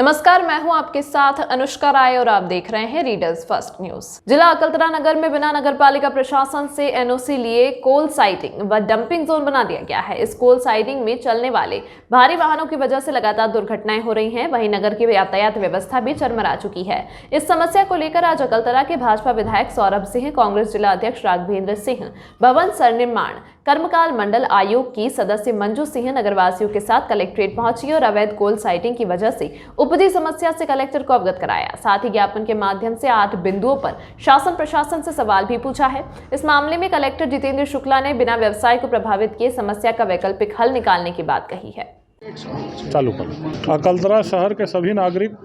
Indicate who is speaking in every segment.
Speaker 1: नमस्कार, मैं हूं आपके साथ अनुष्का राय और आप देख रहे हैं रीडर्स फर्स्ट न्यूज। जिला अकलतरा नगर में बिना नगरपालिका प्रशासन से एनओसी लिए कोल साइडिंग व डंपिंग जोन बना दिया गया है। इस कोल साइडिंग में चलने वाले भारी वाहनों की वजह से लगातार दुर्घटनाएं हो रही हैं। वहीं नगर की यातायात व्यवस्था भी चरमरा चुकी है। इस समस्या को लेकर आज अकलतरा के भाजपा विधायक सौरभ सिंह, कांग्रेस जिला अध्यक्ष राघवेंद्र सिंह, भवन निर्माण कर्मकाल मंडल आयोग की सदस्य मंजू सिंह नगरवासियों के साथ कलेक्ट्रेट पहुंची और अवैध कोल साइटिंग की वजह से उपजी समस्या से कलेक्टर को अवगत कराया। साथ ही ज्ञापन के माध्यम से 8 बिंदुओं पर शासन प्रशासन से सवाल भी पूछा है। इस मामले में कलेक्टर जितेंद्र शुक्ला ने बिना व्यवसाय को प्रभावित किए समस्या का वैकल्पिक हल निकालने की बात कही है।
Speaker 2: चालू करो। अकलतरा शहर के सभी नागरिक,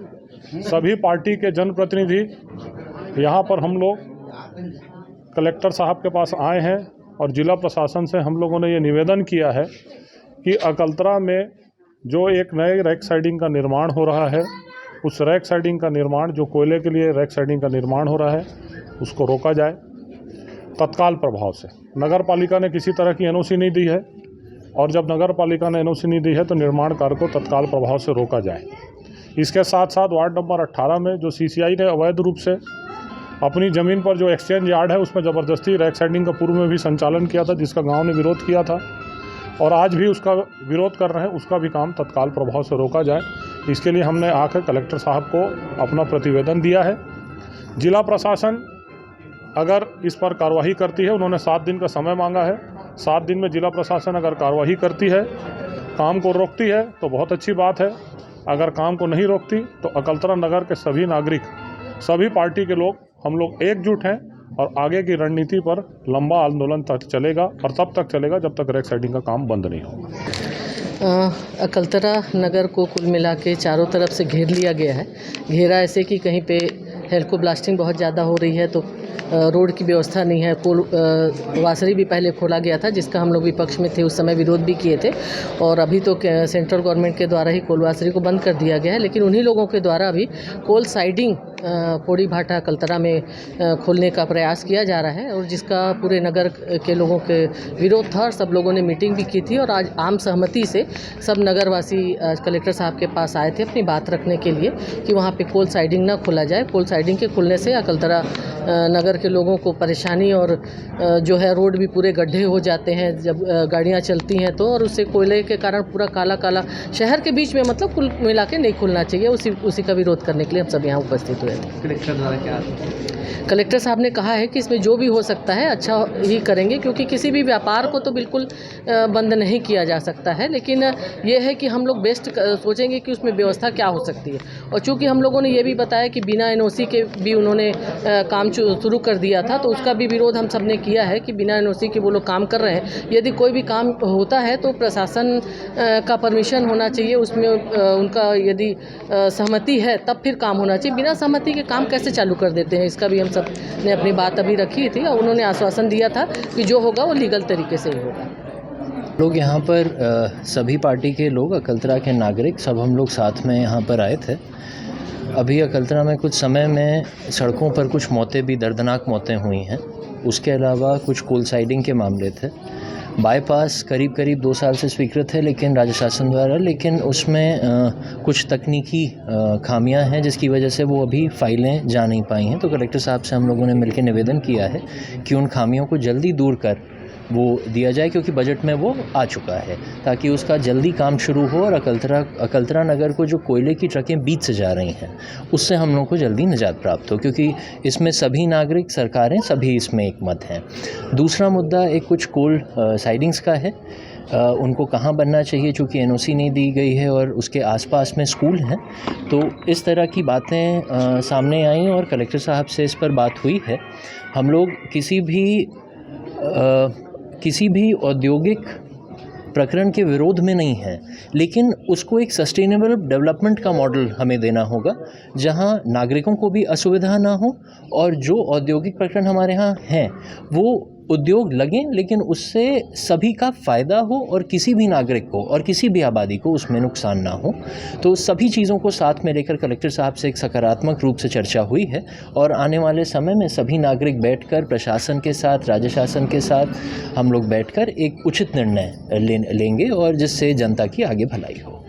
Speaker 2: सभी पार्टी के जनप्रतिनिधि यहाँ पर हम लोग कलेक्टर साहब के पास आए हैं और जिला प्रशासन से हम लोगों ने ये निवेदन किया है कि अकलतरा में जो एक नए रैक साइडिंग का निर्माण हो रहा है, उस रैक साइडिंग का निर्माण, जो कोयले के लिए रैक साइडिंग का निर्माण हो रहा है, उसको रोका जाए तत्काल प्रभाव से। नगर पालिका ने किसी तरह की एनओसी नहीं दी है और जब नगर पालिका ने एनओसी नहीं दी है तो निर्माण कार्य को तत्काल प्रभाव से रोका जाए। इसके साथ साथ वार्ड नंबर 18 में जो सीसीआई ने अवैध रूप से अपनी ज़मीन पर जो एक्सचेंज यार्ड है उसमें ज़बरदस्ती रैक साइडिंग का पूर्व में भी संचालन किया था, जिसका गांव ने विरोध किया था और आज भी उसका विरोध कर रहे हैं, उसका भी काम तत्काल प्रभाव से रोका जाए। इसके लिए हमने आकर कलेक्टर साहब को अपना प्रतिवेदन दिया है। जिला प्रशासन अगर इस पर कार्रवाई करती है, उन्होंने 7 दिन का समय मांगा है, 7 दिन में जिला प्रशासन अगर कार्रवाई करती है, काम को रोकती है तो बहुत अच्छी बात है। अगर काम को नहीं रोकती तो अकलतरा नगर के सभी नागरिक, सभी पार्टी के लोग, हम लोग एकजुट हैं और आगे की रणनीति पर लंबा आंदोलन तक चलेगा और तब तक चलेगा जब तक रैक साइडिंग का काम बंद नहीं होगा।
Speaker 3: अकलतरा नगर को कुल मिला के चारों तरफ से घेर लिया गया है। घेरा ऐसे कि कहीं पे हेल्को ब्लास्टिंग बहुत ज़्यादा हो रही है तो रोड की व्यवस्था नहीं है। कोल वासरी भी पहले खोला गया था, जिसका हम लोग विपक्ष में थे, उस समय विरोध भी किए थे और अभी तो सेंट्रल गवर्नमेंट के द्वारा ही कोल वासरी को बंद कर दिया गया है। लेकिन उन्हीं लोगों के द्वारा अभी कोल साइडिंग पोड़ी भाटा अकलतरा में खोलने का प्रयास किया जा रहा है और जिसका पूरे नगर के लोगों के विरोध था और सब लोगों ने मीटिंग भी की थी और आज आम सहमति से सब नगरवासी कलेक्टर साहब के पास आए थे अपनी बात रखने के लिए कि वहाँ पे कोल साइडिंग ना खोला जाए। कोल साइडिंग के खुलने से अकलतरा नगर के लोगों को परेशानी और जो है रोड भी पूरे गड्ढे हो जाते हैं जब गाड़ियाँ चलती हैं तो, और उससे कोयले के कारण पूरा काला काला शहर के बीच में, मतलब कुल मिला के नहीं खुलना चाहिए। उसी का विरोध करने के लिए हम सब यहाँ उपस्थित हुए थे।
Speaker 4: कलेक्टर द्वारा क्या?
Speaker 3: कलेक्टर साहब ने कहा है कि इसमें जो भी हो सकता है अच्छा ही करेंगे, क्योंकि किसी भी व्यापार को तो बिल्कुल बंद नहीं किया जा सकता है, लेकिन ये है कि हम लोग बेस्ट सोचेंगे कि उसमें व्यवस्था क्या हो सकती है। और चूंकि हम लोगों ने ये भी बताया कि बिना एनओसी के भी उन्होंने काम शुरू कर दिया था, तो उसका भी विरोध हम सब ने किया है कि बिना एनओसी के वो लोग काम कर रहे हैं। यदि कोई भी काम होता है तो प्रशासन का परमिशन होना चाहिए, उसमें उनका यदि सहमति है तब फिर काम होना चाहिए। बिना सहमति के काम कैसे चालू कर देते हैं, इसका भी हम सब ने अपनी बात अभी रखी थी और उन्होंने आश्वासन दिया था कि जो होगा वो लीगल तरीके से ही होगा।
Speaker 4: लोग यहाँ पर सभी पार्टी के लोग, अकलतरा के नागरिक, सब हम लोग साथ में यहाँ पर आए थे। अभी अकलतरा में कुछ समय में सड़कों पर कुछ मौतें भी, दर्दनाक मौतें हुई हैं। उसके अलावा कुछ कोल साइडिंग के मामले थे। बाईपास करीब 2 साल से स्वीकृत है लेकिन राज्य शासन द्वारा, लेकिन उसमें कुछ तकनीकी खामियां हैं जिसकी वजह से वो अभी फाइलें जा नहीं पाई हैं। तो कलेक्टर साहब से हम लोगों ने मिलकर निवेदन किया है कि उन खामियों को जल्दी दूर कर वो दिया जाए, क्योंकि बजट में वो आ चुका है, ताकि उसका जल्दी काम शुरू हो और अकलतरा नगर को जो कोयले की ट्रकें बीच से जा रही हैं उससे हम लोगों को जल्दी निजात प्राप्त हो, क्योंकि इसमें सभी नागरिक, सरकारें सभी इसमें एक मत हैं। दूसरा मुद्दा एक कुछ कोल साइडिंग्स का है। उनको कहाँ बनना चाहिए, चूँकि एनओसी नहीं दी गई है और उसके आसपास में स्कूल हैं, तो इस तरह की बातें सामने आई और कलेक्टर साहब से इस पर बात हुई है। हम लोग किसी भी औद्योगिक प्रकरण के विरोध में नहीं है, लेकिन उसको एक सस्टेनेबल डेवलपमेंट का मॉडल हमें देना होगा, जहां नागरिकों को भी असुविधा ना हो और जो औद्योगिक प्रकरण हमारे यहाँ हैं वो उद्योग लगें, लेकिन उससे सभी का फ़ायदा हो और किसी भी नागरिक को और किसी भी आबादी को उसमें नुकसान ना हो। तो सभी चीज़ों को साथ में लेकर कलेक्टर साहब से एक सकारात्मक रूप से चर्चा हुई है और आने वाले समय में सभी नागरिक बैठकर प्रशासन के साथ, राज्य शासन के साथ हम लोग बैठकर एक उचित निर्णय लेंगे और जिससे जनता की आगे भलाई हो।